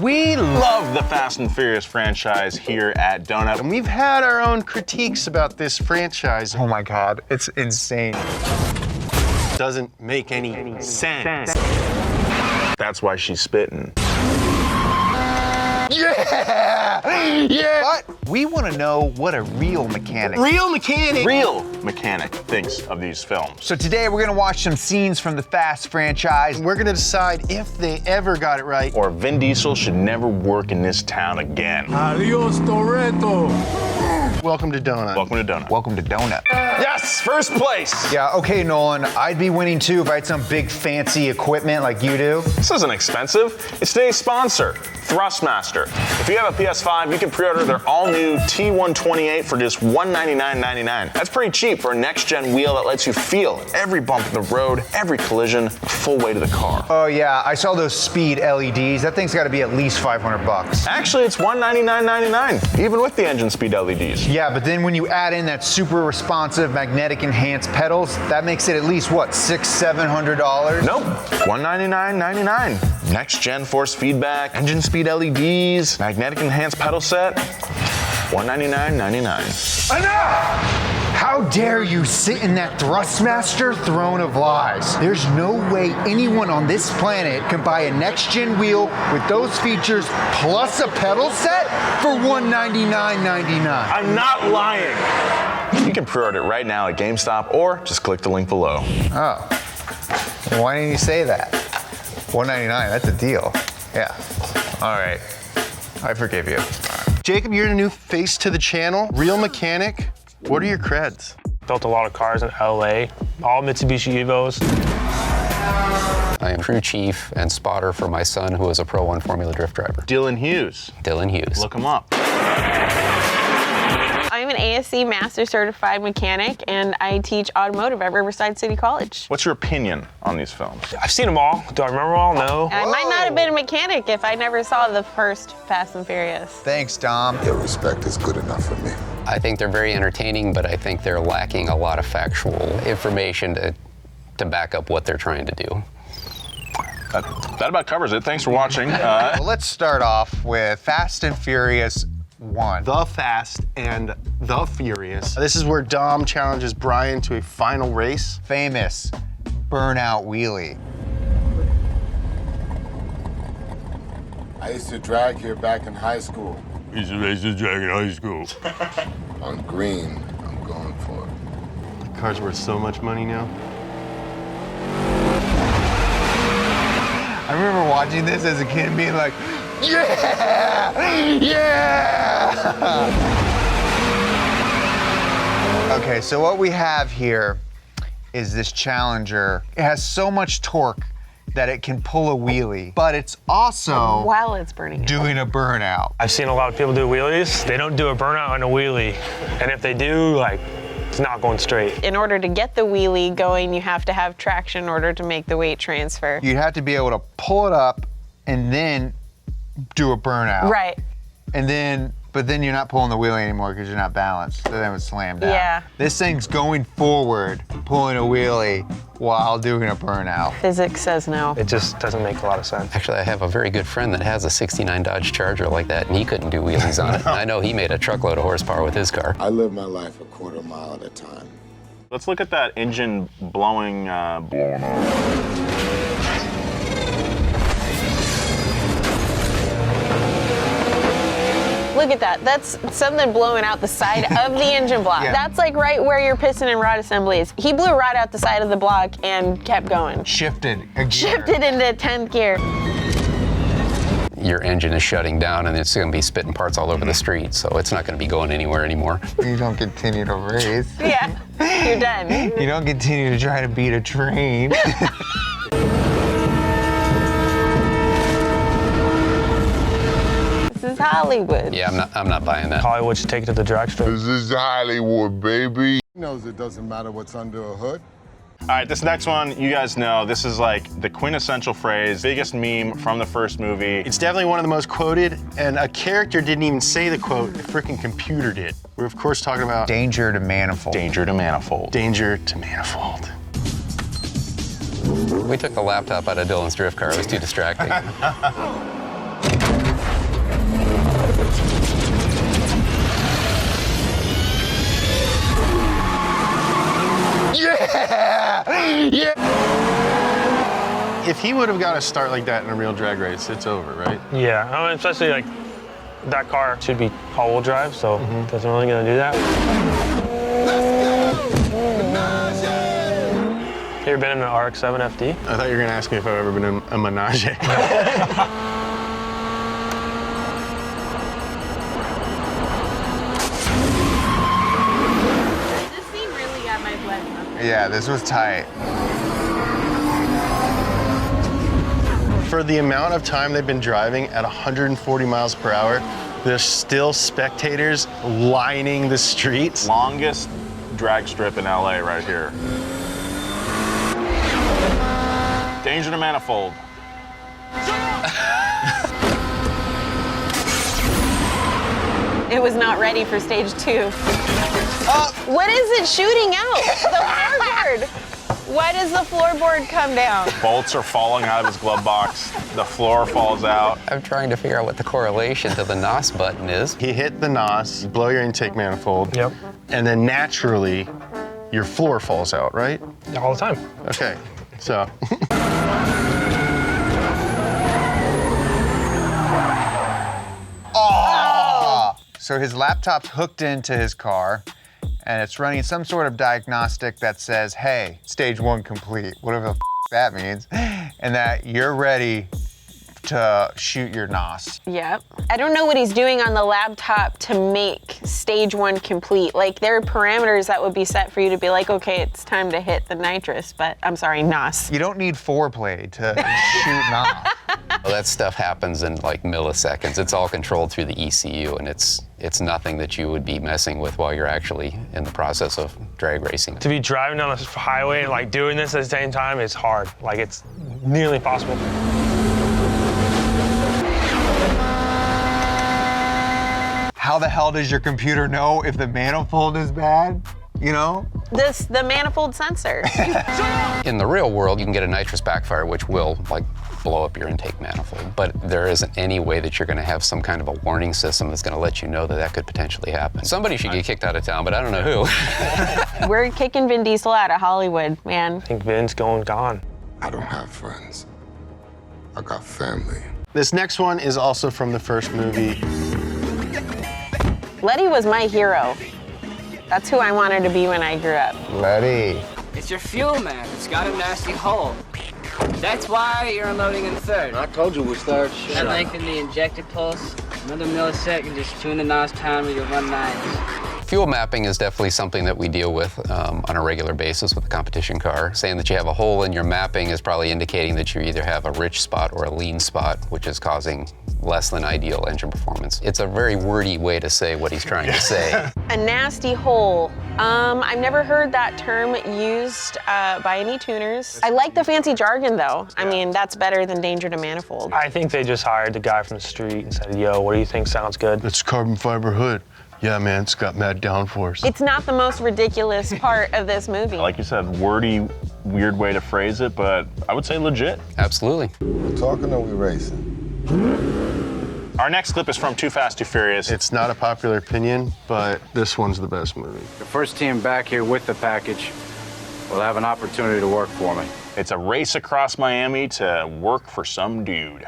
We love the Fast and Furious franchise here at Donut. And we've had our own critiques about this franchise. Oh my God, it's insane. Doesn't make any sense. That's why she's spitting. Yeah! Yeah! But we want to know what a real mechanic. Real mechanic Thinks of these films. So today we're going to watch some scenes from the Fast franchise. We're gonna decide if they ever got it right. Or Vin Diesel should never work in this town again. Adios, Toretto. Welcome to Donut. Welcome to Donut. Welcome to Donut. Yes, first place. Yeah, okay, Nolan, I'd be winning too if I had some big fancy equipment like you do. This isn't expensive. It's today's sponsor, Thrustmaster. If you have a PS5, you can pre-order their all-new T128 for just $199.99. That's pretty cheap for a next-gen wheel that lets you feel every bump in the road, every collision, the full weight of the car. Oh yeah, I saw those speed LEDs. That thing's got to be at least 500 bucks. Actually, it's $199.99, even with the engine speed LEDs. Yeah, but then when you add in that super responsive magnetic enhanced pedals, that makes it at least what, $600-700? Nope, $199.99. Next-gen force feedback, engine speed LEDs, magnetic enhanced pedal set, $199.99. Enough! How dare you sit in that Thrustmaster throne of lies? There's no way anyone on this planet can buy a next-gen wheel with those features plus a pedal set for $199.99. I'm not lying. You can pre-order it right now at GameStop or just click the link below. Oh, why didn't you say that? $199, that's a deal. Yeah, all right, I forgive you. Jacob, you're the new face to the channel. Real mechanic. What are your creds? Built a lot of cars in LA, all Mitsubishi Evos. I am crew chief and spotter for my son, who is a Pro 1 Formula Drift driver. Dylan Hughes. Dylan Hughes. Look him up. I'm an ASC Master Certified Mechanic, and I teach automotive at Riverside City College. What's your opinion on these films? I've seen them all. Do I remember them all? No. I might not have been a mechanic if I never saw the first Fast and Furious. Thanks, Dom. Your respect is good enough for me. I think they're very entertaining, but I think they're lacking a lot of factual information to back up what they're trying to do. That about covers it. Thanks for watching. Well, let's start off with Fast and Furious 1. The Fast and the Furious. This is where Dom challenges Brian to a final race. Famous burnout wheelie. I used to drag here back in high school. He's a racist drag in high school. On green, I'm going for it. The car's worth so much money now. I remember watching this as a kid and being like, yeah! Yeah! Okay, so what we have here is this Challenger. It has so much torque that it can pull a wheelie, but it's also While it's burning out. doing a burnout. I've seen a lot of people do wheelies. They don't do a burnout on a wheelie. And if they do, like, it's not going straight. In order to get the wheelie going, you have to have traction in order to make the weight transfer. You'd have to be able to pull it up and then do a burnout. Right. But then you're not pulling the wheelie anymore because you're not balanced. So then it would slam down. Yeah. This thing's going forward, pulling a wheelie while doing a burnout. Physics says no. It just doesn't make a lot of sense. Actually, I have a very good friend that has a '69 Dodge Charger like that, and he couldn't do wheelies on it. And I know he made a truckload of horsepower with his car. I live my life a quarter mile at a time. Let's look at that engine blowing up. Look at that. That's something blowing out the side of the engine block. Yeah. That's like right where your piston and rod assembly is. He blew right out the side of the block and kept going. Shifted a gear. Shifted into 10th gear. Your engine is shutting down, and it's going to be spitting parts all over the street, so it's not going to be going anywhere anymore. You don't continue to race. Yeah, you're done. You don't continue to try to beat a train. This is Hollywood. Yeah, I'm not buying that. Hollywood should take it to the drag strip. This is Hollywood, baby. He knows it doesn't matter what's under a hood. All right, this next one, you guys know, this is like the quintessential phrase, biggest meme from the first movie. It's definitely one of the most quoted, and a character didn't even say the quote, the freaking computer did. We're of course talking about Danger to Manifold. Danger to Manifold. Danger to Manifold. We took the laptop out of Dylan's drift car. It was too distracting. If he would have got a start like that in a real drag race, it's over, right? Yeah, I mean, especially like that car should be all-wheel drive, so doesn't really gonna do that. You ever been in an RX-7 FD? I thought you were gonna ask me if I've ever been in a Menage. Does this scene really got my blood pumping? Yeah, this was tight. For the amount of time they've been driving at 140 miles per hour, there's still spectators lining the streets. Longest drag strip in LA right here. Danger to Manifold. It was not ready for stage 2. What is it shooting out? The floorboard. Why does the floorboard come down? Bolts are falling out of his glove box. The floor falls out. I'm trying to figure out what the correlation to the NOS button is. He hit the NOS, blow your intake manifold, Yep, and then naturally, your floor falls out, right? all the time. Okay, so. So his laptop's hooked into his car, and it's running some sort of diagnostic that says, hey, stage 1 complete, whatever the that means, and that you're ready to shoot your NOS. Yep. I don't know what he's doing on the laptop to make stage 1 complete. Like, there are parameters that would be set for you to be like, okay, it's time to hit the nitrous, but I'm sorry, NOS. You don't need foreplay to shoot NOS. Well, that stuff happens in like milliseconds. It's all controlled through the ECU, and it's nothing that you would be messing with while you're actually in the process of drag racing. To be driving down the highway and like doing this at the same time is hard. Like, it's nearly impossible. How the hell does your computer know if the manifold is bad? You know? The manifold sensor. In the real world, you can get a nitrous backfire, which will like blow up your intake manifold, but there isn't any way that you're going to have some kind of a warning system that's going to let you know that that could potentially happen. Somebody should get kicked out of town, but I don't know who. We're kicking Vin Diesel out of Hollywood, man. I think Vin's gone. I don't have friends. I got family. This next one is also from the first movie. Letty was my hero. That's who I wanted to be when I grew up. Letty. It's your fuel, man. It's got a nasty hole. That's why you're unloading in third. I told you we started. That lengthen the injected pulse. Another millisecond, just tune the NOS timer, you'll run 90s. Fuel mapping is definitely something that we deal with on a regular basis with a competition car. Saying that you have a hole in your mapping is probably indicating that you either have a rich spot or a lean spot, which is causing less than ideal engine performance. It's a very wordy way to say what he's trying to say. A nasty hole. I've never heard that term used by any tuners. I like the fancy jargon though. I mean, that's better than danger to manifold. I think they just hired the guy from the street and said, yo, what do you think sounds good? It's carbon fiber hood. Yeah, man, it's got mad downforce. It's not the most ridiculous part of this movie. Like you said, wordy, weird way to phrase it, but I would say legit. Absolutely. We talking or we racing? Our next clip is from Too Fast, Too Furious. It's not a popular opinion, but this one's the best movie. The first team back here with the package will have an opportunity to work for me. It's a race across Miami to work for some dude.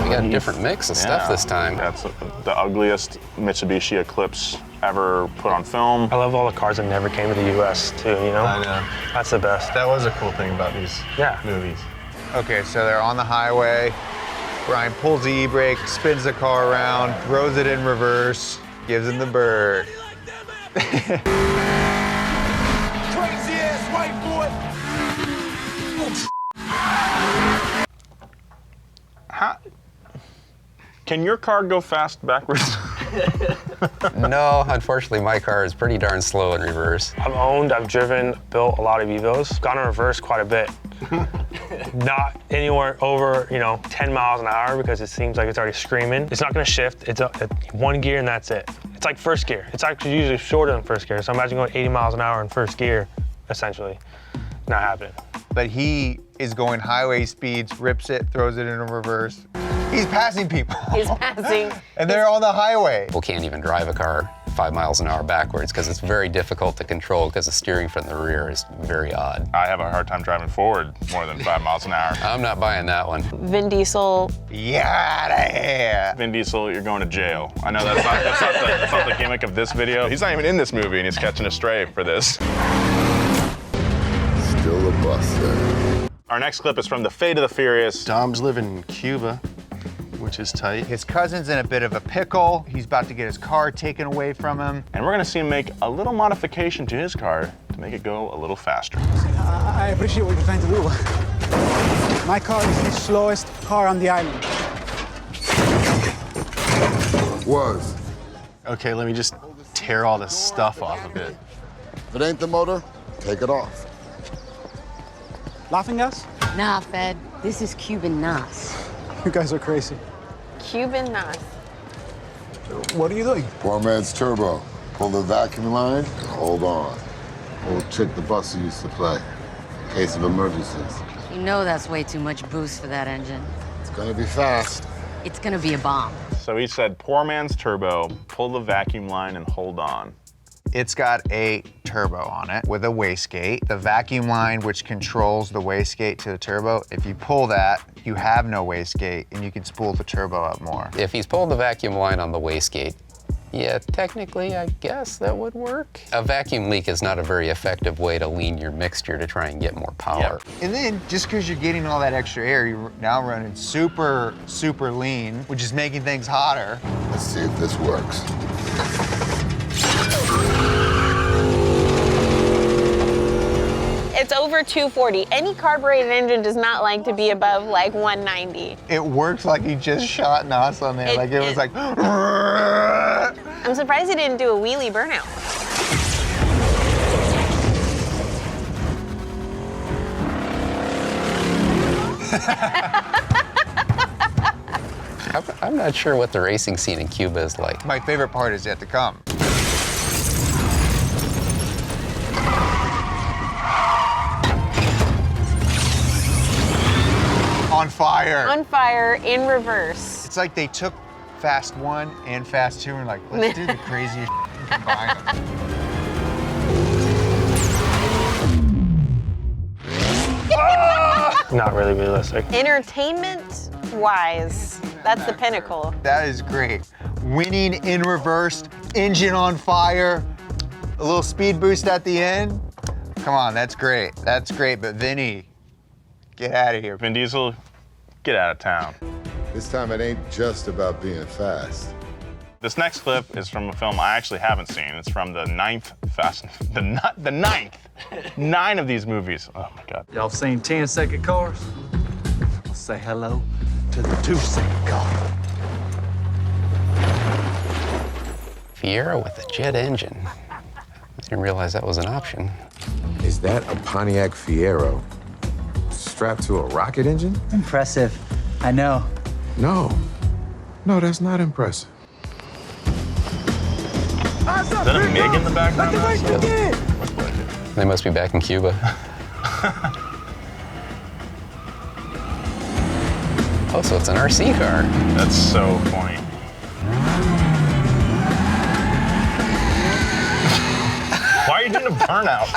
We got a different mix of stuff this time. That's the ugliest Mitsubishi Eclipse ever put on film. I love all the cars that never came to the US too, you know? I know. That's the best. That was a cool thing about these movies. Okay, so they're on the highway. Brian pulls the e-brake, spins the car around, throws it in reverse, gives him the bird. Crazy ass white boy. Can your car go fast backwards? No, unfortunately, my car is pretty darn slow in reverse. I've driven, built a lot of Evos, gone in reverse quite a bit. Not anywhere over, 10 miles an hour because it seems like it's already screaming. It's not gonna shift, it's one gear and that's it. It's like first gear. It's actually usually shorter than first gear. So imagine going 80 miles an hour in first gear, essentially. Not happening. But he is going highway speeds, rips it, throws it in reverse. He's passing people. He's passing. And they're on the highway. People can't even drive a car 5 miles an hour backwards because it's very difficult to control because the steering from the rear is very odd. I have a hard time driving forward more than 5 miles an hour. I'm not buying that one. Vin Diesel. Yeah. Vin Diesel, you're going to jail. I know that's not the gimmick of this video. He's not even in this movie and he's catching a stray for this. Still a buster. Our next clip is from The Fate of the Furious. Dom's living in Cuba, which is tight. His cousin's in a bit of a pickle. He's about to get his car taken away from him. And we're gonna see him make a little modification to his car to make it go a little faster. I appreciate what you're trying to do. My car is the slowest car on the island. Was. Okay, let me just tear all this stuff off of it. If it ain't the motor, take it off. Laughing gas? Nah, Fed. This is Cuban Nas. You guys are crazy. Cuban Nas. What are you doing? Poor man's turbo. Pull the vacuum line and hold on. Old trick the buster used to play. In case of emergencies. You know that's way too much boost for that engine. It's gonna be fast. It's gonna be a bomb. So he said, poor man's turbo, pull the vacuum line and hold on. It's got a turbo on it with a wastegate. The vacuum line, which controls the wastegate to the turbo, if you pull that, you have no wastegate and you can spool the turbo up more. If he's pulled the vacuum line on the wastegate, yeah, technically, I guess that would work. A vacuum leak is not a very effective way to lean your mixture to try and get more power. And then, just because you're getting all that extra air, you're now running super, super lean, which is making things hotter. Let's see if this works. It's over 240. Any carbureted engine does not like to be above like 190. It worked like he just shot Nas on there. It was like. I'm surprised he didn't do a wheelie burnout. I'm not sure what the racing scene in Cuba is like. My favorite part is yet to come. On fire. On fire, in reverse. It's like they took Fast 1 and Fast 2 and like, let's do the craziest and combine them. Not really realistic. Entertainment-wise, that's the pinnacle. That is great. Winning in reverse, engine on fire, a little speed boost at the end. Come on, that's great. That's great, but Vinny, get out of here. Vin Diesel, get out of town. This time it ain't just about being fast. This next clip is from a film I actually haven't seen. It's from the ninth Fast, the ninth. 9 of these movies. Oh my God. Y'all seen 10-second cars? Well, say hello to the 2-second car. Fiero with a jet engine. I didn't realize that was an option. Is that a Pontiac Fiero strapped to a rocket engine? Impressive. I know. No, that's not impressive. Is that a MiG in the background? They must be back in Cuba. Oh, so it's an RC car. That's so funny. Why are you doing a burnout?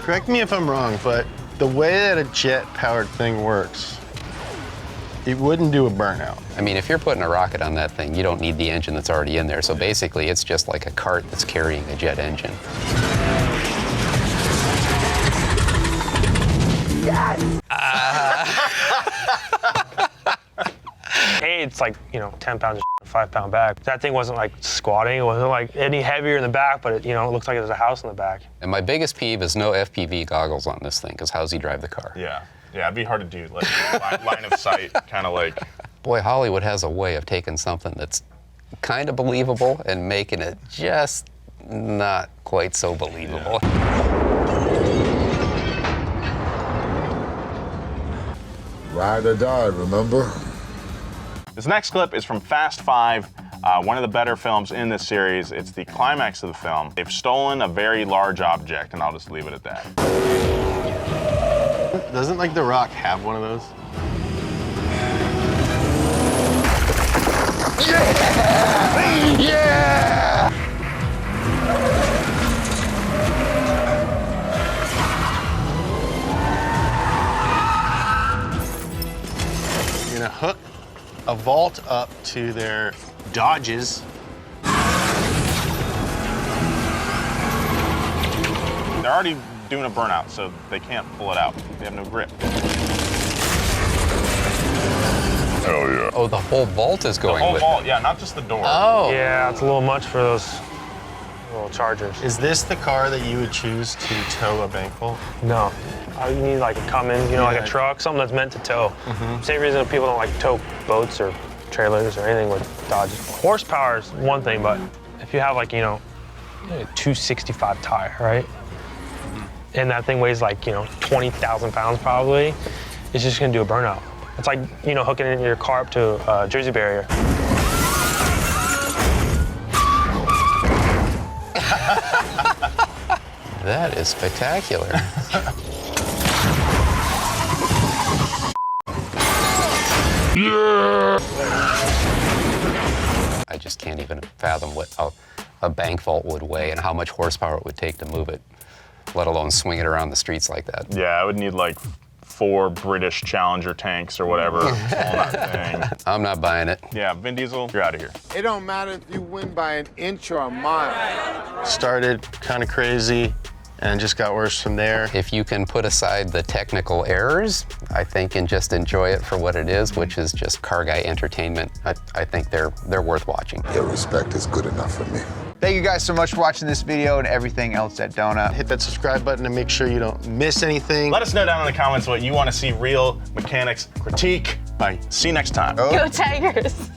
Correct me if I'm wrong, but the way that a jet-powered thing works, it wouldn't do a burnout. I mean, if you're putting a rocket on that thing, you don't need the engine that's already in there. So basically, it's just like a cart that's carrying a jet engine. Yes! Hey, it's like, 10 pounds of 5-pound bag. That thing wasn't like squatting. It wasn't like any heavier in the back, but it looks like there's a house in the back. And my biggest peeve is no FPV goggles on this thing, because how's he drive the car? Yeah, it'd be hard to do, like, line of sight, kind of like. Boy, Hollywood has a way of taking something that's kind of believable and making it just not quite so believable. Yeah. Ride or die, remember? This next clip is from Fast 5, one of the better films in this series. It's the climax of the film. They've stolen a very large object, and I'll just leave it at that. Doesn't like The Rock have one of those? Yeah! Yeah! gonna hook a vault up to their Dodges. They're already doing a burnout, so they can't pull it out. They have no grip. Hell yeah. Oh, the whole vault is going The whole with vault, yeah, not just the door. Oh. Yeah, it's a little much for those little Chargers. Is this the car that you would choose to tow a bank vault? No. You need like a Cummins, you know, like a truck, something that's meant to tow. Same reason people don't like to tow boats or trailers or anything with Dodges. Horsepower is one thing, but if you have like, you know, a 265 tire, right? And that thing weighs like, you know, 20,000 pounds probably, it's just gonna do a burnout. It's like, you know, hooking your car up to a Jersey barrier. That is spectacular. I just can't even fathom what a bank vault would weigh and how much horsepower it would take to move it, let alone swing it around the streets like that. Yeah, I would need like 4 British Challenger tanks or whatever on that thing. I'm not buying it. Yeah, Vin Diesel, you're out of here. It don't matter if you win by an inch or a mile. Started kind of crazy and just got worse from there. If you can put aside the technical errors, I think, and just enjoy it for what it is, which is just car guy entertainment, I think they're worth watching. Your respect is good enough for me. Thank you guys so much for watching this video and everything else at Donut. Hit that subscribe button to make sure you don't miss anything. Let us know down in the comments what you want to see real mechanics critique. Bye. See you next time. Go Tigers.